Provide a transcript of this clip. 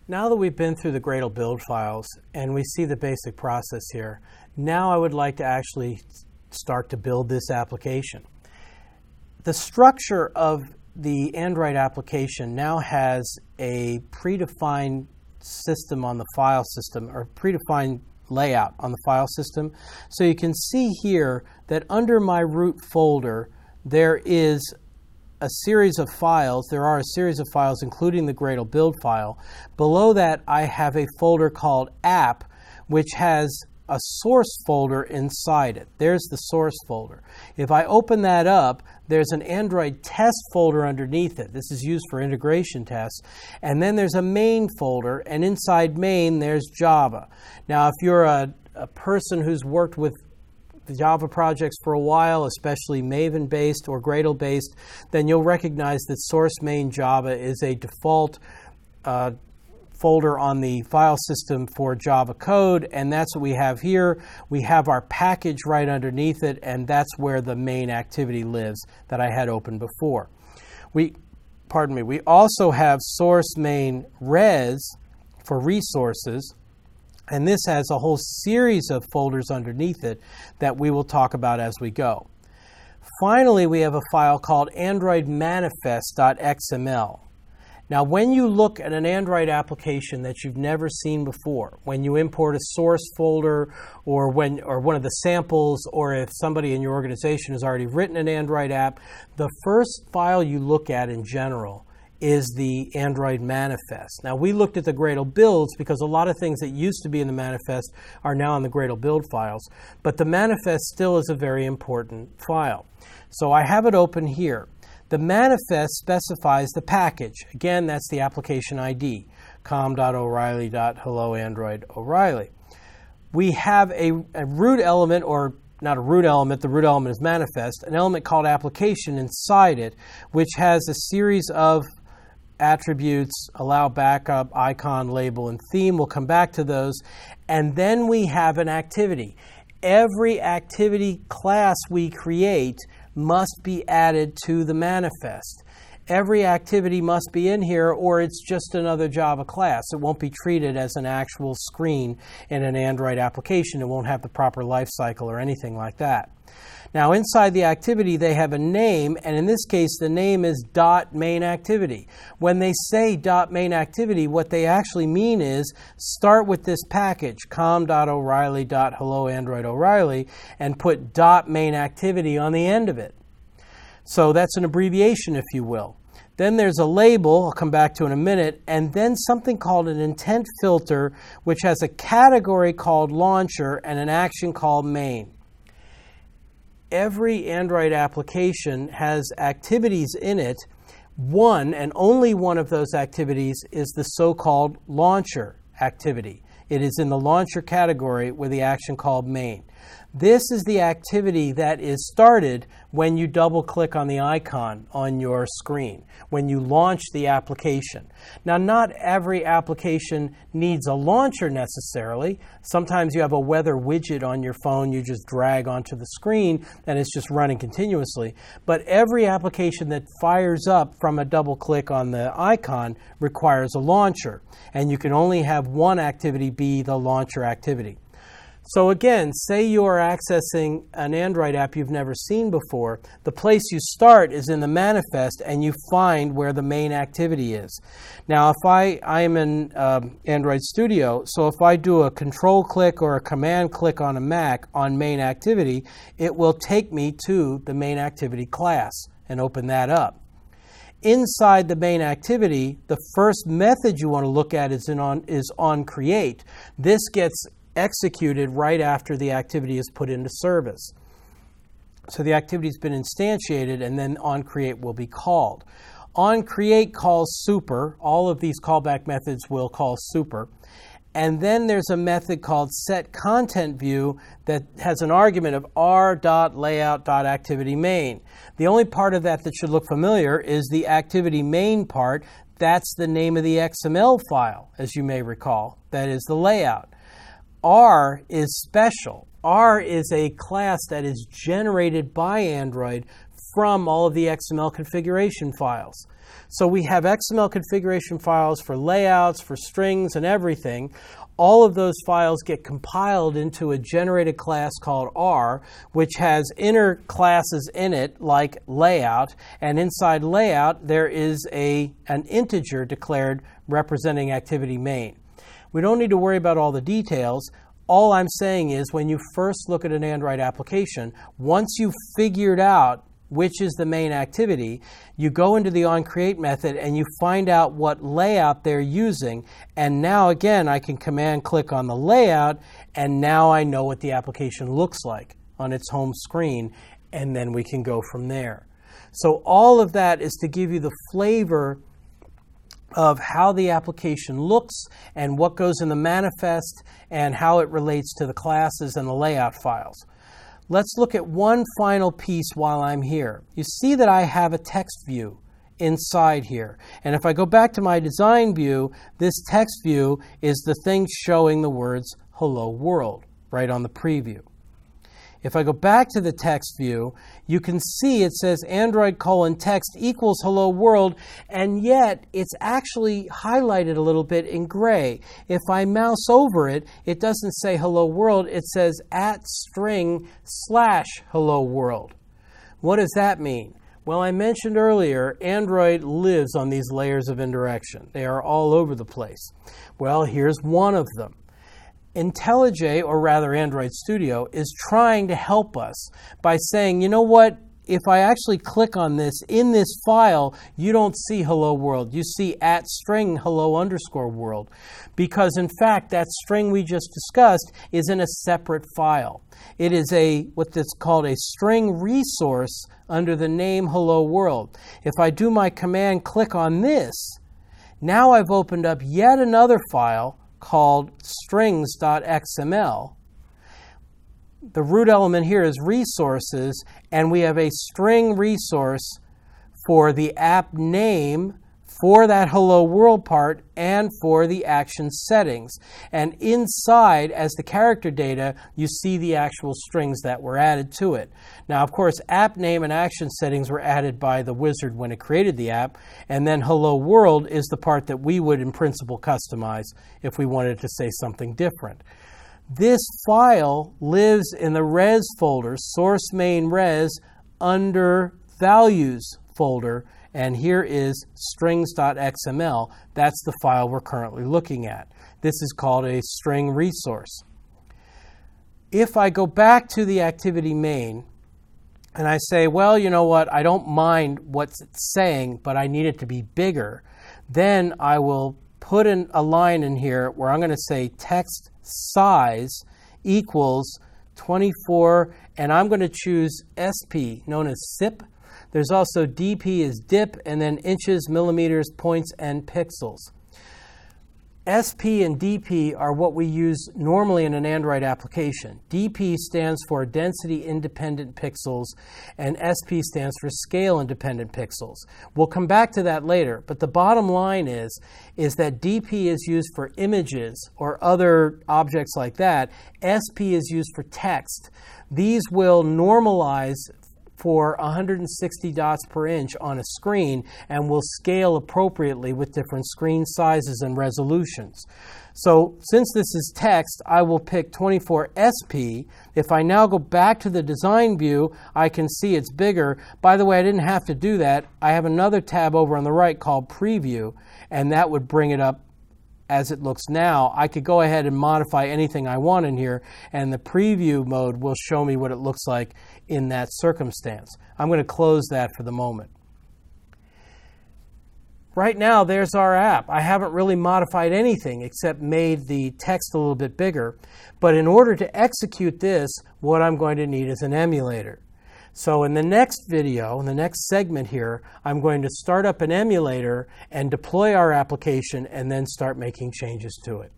Now that we've been through the Gradle build files and we see the basic process here, now I would like to actually start to build this application. The structure of the Android application now has a predefined system on the file system, or predefined layout on the file system. So you can see here that under my root folder there is a series of files. There are a series of files including the Gradle build file. Below that I have a folder called app, which has a source folder inside it. There's the source folder. If I open that up, there's an Android test folder underneath it. This is used for integration tests. And then there's a main folder, and inside main there's Java. Now if you're a person who's worked with the Java projects for a while, especially Maven based or Gradle based, then you'll recognize that source main Java is a default folder on the file system for Java code, and that's what we have here. We have our package right underneath it, and that's where the main activity lives that I had open before. We also have source main res for resources, and this has a whole series of folders underneath it that we will talk about as we go. Finally, we have a file called Android manifest.xml. Now, when you look at an Android application that you've never seen before, when you import a source folder or one of the samples, or if somebody in your organization has already written an Android app, the first file you look at in general is the Android manifest. Now, we looked at the Gradle builds because a lot of things that used to be in the manifest are now in the Gradle build files, but the manifest still is a very important file. So I have it open here. The manifest specifies the package. Again, that's the application ID, com.o'reilly.helloandroid.o'reilly. We have a root element, or not a root element, the root element is manifest, an element called application inside it, which has a series of attributes: allow backup, icon, label, and theme. We'll come back to those. And then we have an activity. Every activity class we create must be added to the manifest. Every activity must be in here, or it's just another Java class. It won't be treated as an actual screen in an Android application. It won't have the proper life cycle or anything like that. Now, inside the activity, they have a name, and in this case, the name is .mainActivity. When they say .mainActivity, what they actually mean is start with this package, com.o'reilly.helloandroid.o'reilly, and put .mainActivity on the end of it. So that's an abbreviation, if you will. Then there's a label, I'll come back to in a minute, and then something called an intent filter, which has a category called launcher and an action called main. Every Android application has activities in it. One, and only one of those activities, is the so-called launcher activity. It is in the launcher category with the action called main. This is the activity that is started when you double-click on the icon on your screen, when you launch the application. Now, not every application needs a launcher necessarily. Sometimes you have a weather widget on your phone you just drag onto the screen and it's just running continuously. But every application that fires up from a double-click on the icon requires a launcher, and you can only have one activity be the launcher activity. So again, say you are accessing an Android app you've never seen before. The place you start is in the manifest, and you find where the main activity is. Now, if I am in Android Studio, so if I do a control click or a command click on a Mac on main activity, it will take me to the main activity class and open that up. Inside the main activity, the first method you want to look at is on create. This gets executed right after the activity is put into service. So the activity has been instantiated, and then onCreate will be called. OnCreate calls super. All of these callback methods will call super. And then there's a method called setContentView that has an argument of r.layout.activityMain. The only part of that should look familiar is the activity main part. That's the name of the XML file, as you may recall. That is the layout. R is special. R is a class that is generated by Android from all of the XML configuration files. So we have XML configuration files for layouts, for strings, and everything. All of those files get compiled into a generated class called R, which has inner classes in it like layout, and inside layout there is an integer declared representing activity main. We don't need to worry about all the details. All I'm saying is when you first look at an Android application, once you've figured out which is the main activity, you go into the onCreate method and you find out what layout they're using. And now again, I can command click on the layout, and now I know what the application looks like on its home screen, and then we can go from there. So all of that is to give you the flavor of how the application looks and what goes in the manifest and how it relates to the classes and the layout files. Let's look at one final piece while I'm here. You see that I have a text view inside here. And if I go back to my design view, this text view is the thing showing the words Hello World right on the preview. If I go back to the text view, you can see it says Android:text equals Hello World, and yet it's actually highlighted a little bit in gray. If I mouse over it, it doesn't say Hello World, it says @string/Hello World. What does that mean? Well, I mentioned earlier, Android lives on these layers of indirection. They are all over the place. Well, here's one of them. IntelliJ, or rather Android Studio, is trying to help us by saying, you know what, if I actually click on this, in this file, you don't see Hello World. You see @string hello_world. Because in fact, that string we just discussed is in a separate file. It is what's called a string resource under the name Hello World. If I do my command click on this, now I've opened up yet another file called strings.xml. The root element here is resources, and we have a string resource for the app name, for that Hello World part, and for the action settings. And inside, as the character data, you see the actual strings that were added to it. Now, of course, app name and action settings were added by the wizard when it created the app, and then Hello World is the part that we would, in principle, customize if we wanted to say something different. This file lives in the res folder, source main res, under values folder, and here is strings.xml. That's the file we're currently looking at. This is called a string resource. If I go back to the activity main and I say, well, you know what, I don't mind what's it's saying, but I need it to be bigger, then I will put in a line in here where I'm going to say text size equals 24, and I'm going to choose SP, known as SIP. There's also DP is dip, and then inches, millimeters, points, and pixels. SP and DP are what we use normally in an Android application. DP stands for density independent pixels, and SP stands for scale independent pixels. We'll come back to that later, but the bottom line is that DP is used for images or other objects like that. SP is used for text. These will normalize for 160 dots per inch on a screen and will scale appropriately with different screen sizes and resolutions. So since this is text, I will pick 24 SP. If I now go back to the design view, I can see it's bigger. By the way, I didn't have to do that. I have another tab over on the right called Preview, and that would bring it up as it looks now. I could go ahead and modify anything I want in here, and the preview mode will show me what it looks like in that circumstance. I'm going to close that for the moment. Right now, there's our app. I haven't really modified anything except made the text a little bit bigger. But in order to execute this, what I'm going to need is an emulator. So in the next video, in the next segment here, I'm going to start up an emulator and deploy our application and then start making changes to it.